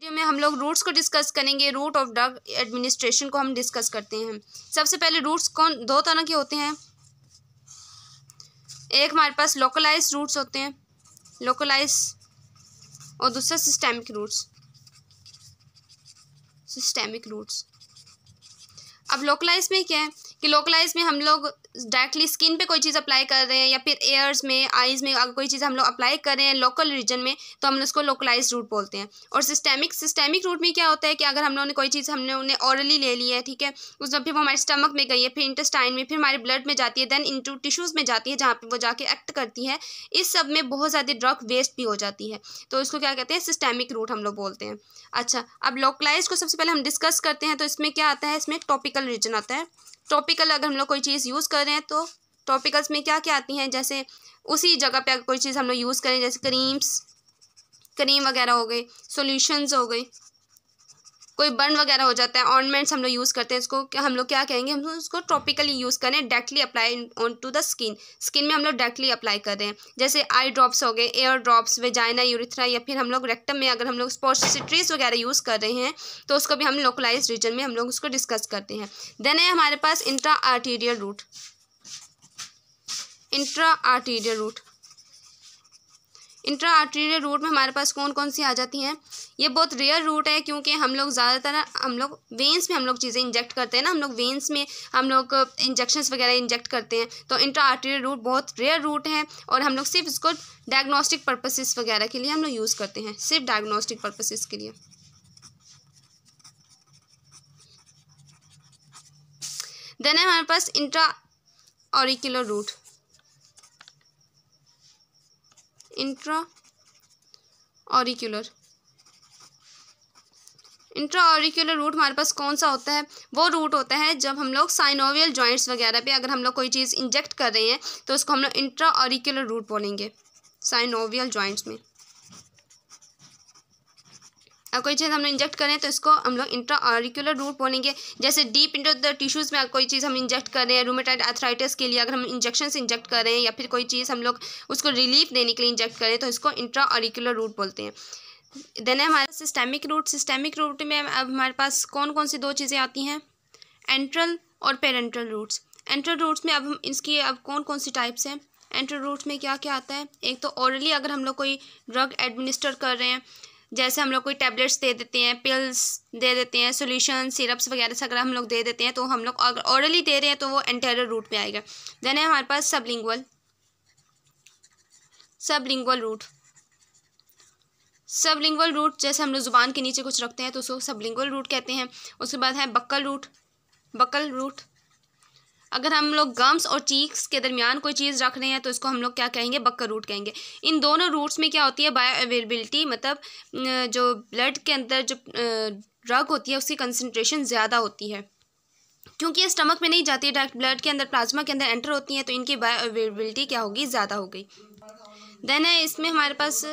में हम लोग रूट्स को डिस्कस करेंगे। रूट ऑफ ड्रग एडमिनिस्ट्रेशन को हम डिस्कस करते हैं। सबसे पहले रूट्स दो तरह के होते हैं। एक हमारे पास लोकलाइज रूट्स होते हैं, लोकलाइज, और दूसरा सिस्टेमिक रूट्स, सिस्टेमिक रूट्स। अब लोकलाइज में क्या है कि लोकलाइज में हम लोग डायरेक्टली स्किन पे कोई चीज़ अप्लाई कर रहे हैं या फिर एयर्स में, आइज़ में अगर कोई चीज़ हम लोग अप्लाई कर रहे हैं लोकल रीजन में, तो हम उसको लोकलाइज रूट बोलते हैं। और सिस्टेमिक रूट में क्या होता है कि अगर हम लोगों ने कोई चीज़ हमने उन्हें ऑरली ले ली है, ठीक है, उसमें फिर वो हमारे स्टमक में गई है, फिर इंटेस्टाइन में, फिर हमारे ब्लड में जाती है, देन इनटू टिश्यूज़ में जाती है, जहाँ पर वो जाके एक्ट करती है। इस सब में बहुत ज़्यादा ड्रग वेस्ट भी हो जाती है, तो इसको क्या कहते हैं, सिस्टेमिक रूट हम लोग बोलते हैं। अच्छा, अब लोकलाइज को सबसे पहले हम डिस्कस करते हैं। तो इसमें क्या आता है, इसमें टॉपिकल रीजन आता है। टॉपिकल अगर हम लोग कोई चीज़ यूज़ कर रहे हैं तो टॉपिकल्स में क्या क्या आती हैं, जैसे उसी जगह पे अगर कोई चीज़ हम लोग यूज़ करें, जैसे क्रीम वगैरह हो गई, सॉल्यूशंस हो गई, कोई बर्न वगैरह हो जाता है, ऑर्नामेंट्स हम लोग यूज़ करते हैं, इसको हम लोग क्या कहेंगे, हम उसको टॉपिकली यूज़ करें, directly apply on to the skin में हम लोग डायरेक्टली अप्लाई कर रहे हैं। जैसे आई ड्रॉप्स हो गए, एयर ड्रॉप्स, वेजाइना, यूरिथ्रा, या फिर हम लोग रेक्टम में अगर हम लोग स्पोर्ट्स वगैरह यूज़ कर रहे हैं तो उसको भी हम लोकलाइज रीजन में हम लोग उसको डिस्कस करते हैं। देन है हमारे पास intra arterial route. Intra arterial route में हमारे पास कौन कौन सी आ जाती हैं। ये बहुत रेयर रूट है क्योंकि हम लोग ज़्यादातर हम लोग वेंस में हम लोग चीज़ें इंजेक्ट करते हैं ना, हम लोग वेंस में हम लोग इंजेक्शंस वगैरह इंजेक्ट करते हैं। तो इंट्रा आर्टीरियल रूट बहुत रेयर रूट है और हम लोग सिर्फ इसको डायग्नोस्टिक पर्पसेस वगैरह के लिए हम लोग यूज़ करते हैं, सिर्फ डायग्नोस्टिक पर्पसेस के लिए। देन है हमारे पास intra auricular route. Intra auricular route हमारे पास कौन सा होता है, वो रूट होता है जब हम लोग साइनोवियल जॉइंट्स वगैरह पे अगर हम लोग कोई चीज़ इंजेक्ट कर रहे हैं तो उसको हम लोग इंट्रा ऑरिकुलर रूट बोलेंगे, साइनोवियल जॉइंट्स में। अगर कोई चीज़ हम लोग इंजेक्ट करें तो इसको हम लोग इंट्रा ऑरिकुलर रूट बोलेंगे। जैसे डीप इंटू द टिश्यूज़ में अगर कोई चीज़ हम इंजेक्ट कर रहे हैं, रूमेटॉइड आर्थराइटिस के लिए अगर हम इंजेक्शन से इंजेक्ट कर रहे हैं या फिर कोई चीज़ हम लोग उसको रिलीफ देने के लिए इंजेक्ट करें तो इसको इंट्रा ऑरिकुलर रूट बोलते हैं। देन है हमारा सिस्टेमिक रूट। सिस्टेमिक रूट में अब हमारे पास कौन कौन सी दो चीज़ें आती हैं, एंट्रल और पेरेंटल रूट्स। एंट्रल रूट्स में अब हम इसकी अब कौन कौन सी टाइप्स हैं। एंट्रल रूट्स में क्या क्या आता है, एक तो ओरली अगर हम लोग कोई ड्रग एडमिनिस्टर कर रहे हैं, जैसे हम लोग कोई टैबलेट्स दे देते हैं, पिल्स दे देते हैं, सॉल्यूशन, सिरप्स वगैरह से अगर हम लोग दे देते हैं तो हम लोग अगर ओरली दे रहे हैं तो वो एंटेरियर रूट में आएगा। देन है हमारे पास सबलिंगुअल रूट। जैसे हम लोग ज़ुबान के नीचे कुछ रखते हैं तो उसको सबलिंगुअल रूट कहते हैं। उसके बाद है बक्कल रूट। अगर हम लोग गम्स और चीक्स के दरमियान कोई चीज़ रख रहे हैं तो इसको हम लोग क्या कहेंगे, बक्कल रूट कहेंगे। इन दोनों रूट्स में क्या होती है, बायो अवेलेबिलिटी, मतलब जो ब्लड के अंदर जो ड्रग होती है उसकी कंसनट्रेशन ज़्यादा होती है क्योंकि ये स्टमक में नहीं जाती है, डायरेक्ट ब्लड के अंदर, प्लाज्मा के अंदर एंटर होती है, तो इनकी बायो अवेलेबिलिटी क्या होगी, ज़्यादा हो गई। देन है इसमें हमारे पास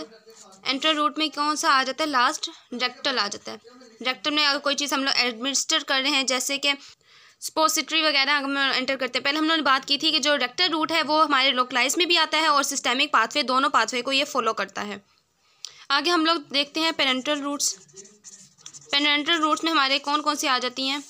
एंट्रल रूट में कौन सा आ जाता है, लास्ट रेक्टल आ जाता है। रेक्टल में अगर कोई चीज़ हम लोग एडमिनिस्टर कर रहे हैं, जैसे कि स्पोसिटरी वगैरह हम लोग एंटर करते हैं। पहले हम लोगों ने बात की थी कि जो रेक्टल रूट है वो हमारे लोकलाइज में भी आता है और सिस्टेमिक पाथवे, दोनों पाथवे को ये फॉलो करता है। आगे हम लोग देखते हैं पेरेंटल रूट्स। पेरेंटल रूट्स में हमारे कौन कौन सी आ जाती हैं।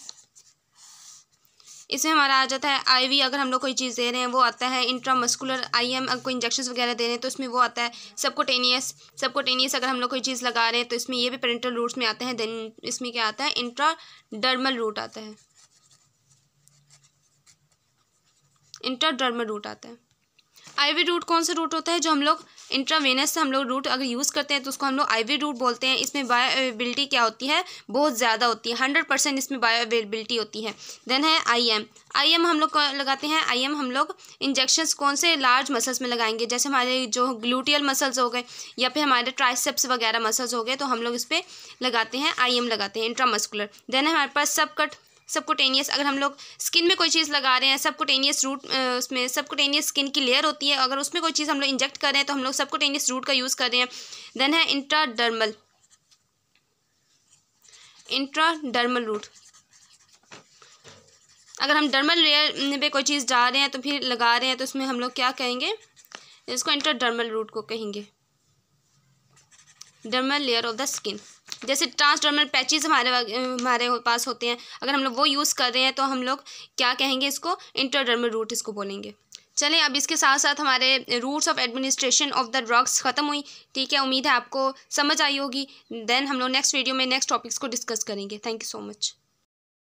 इसमें हमारा आ जाता है आईवी, अगर हम लोग कोई चीज़ दे रहे हैं वो आता है। इंट्रामस्कुलर आईएम, अगर कोई इंजेक्शंस वगैरह दे रहे हैं तो इसमें वो आता है। सबकोटेनियस अगर हम लोग कोई चीज़ लगा रहे हैं तो इसमें ये भी पेरेंटल रूट्स में आते हैं। देन इसमें क्या आता है, इंट्राडर्मल रूट आता है। इंट्राडर्मल रूट आता है। आईवी रूट कौन सा रूट होता है, जो हम लोग इंट्रावेनस से हम लोग रूट अगर यूज़ करते हैं तो उसको हम लोग आईवी रूट बोलते हैं। इसमें बायो अवेलेबिलिटी क्या होती है, बहुत ज़्यादा होती है, 100% इसमें बायो अवेलेबिलिटी होती है। देन है आईएम हम लोग लगाते हैं। आईएम हम लोग इंजेक्शंस कौन से, लार्ज मसल्स में लगाएंगे, जैसे हमारे जो ग्लूटियल मसल्स हो गए या फिर हमारे ट्राइसेप्स वगैरह मसल्स हो गए, तो हम लोग इस पर लगाते हैं, आईएम लगाते हैं, इंट्रामस्कुलर। देन है हमारे पास सबकुटेनियस, अगर हम लोग स्किन में कोई चीज़ लगा रहे हैं, सबकुटेनियस रूट, उसमें सबकुटेनियस स्किन की लेयर होती है, अगर उसमें कोई चीज़ हम लोग इंजेक्ट कर रहे हैं तो हम लोग सबकुटेनियस रूट का यूज़ कर रहे हैं। देन है इंट्राडर्मल रूट। अगर हम डर्मल लेयर पे कोई चीज़ डाल रहे हैं तो फिर लगा रहे हैं तो उसमें हम लोग क्या कहेंगे, इसको इंट्राडर्मल रूट को कहेंगे, dermal layer of the skin. जैसे ट्रांसडर्मल पैचेस हमारे पास होते हैं, अगर हम लोग वो यूज़ कर रहे हैं तो हम लोग क्या कहेंगे, इसको इंट्राडर्मल रूट इसको बोलेंगे। चलें, अब इसके साथ साथ हमारे routes of administration of the drugs ख़त्म हुई। ठीक है, उम्मीद है आपको समझ आई होगी। देन हम लोग नेक्स्ट वीडियो में नेक्स्ट टॉपिक्स को डिस्कस करेंगे। Thank you so much.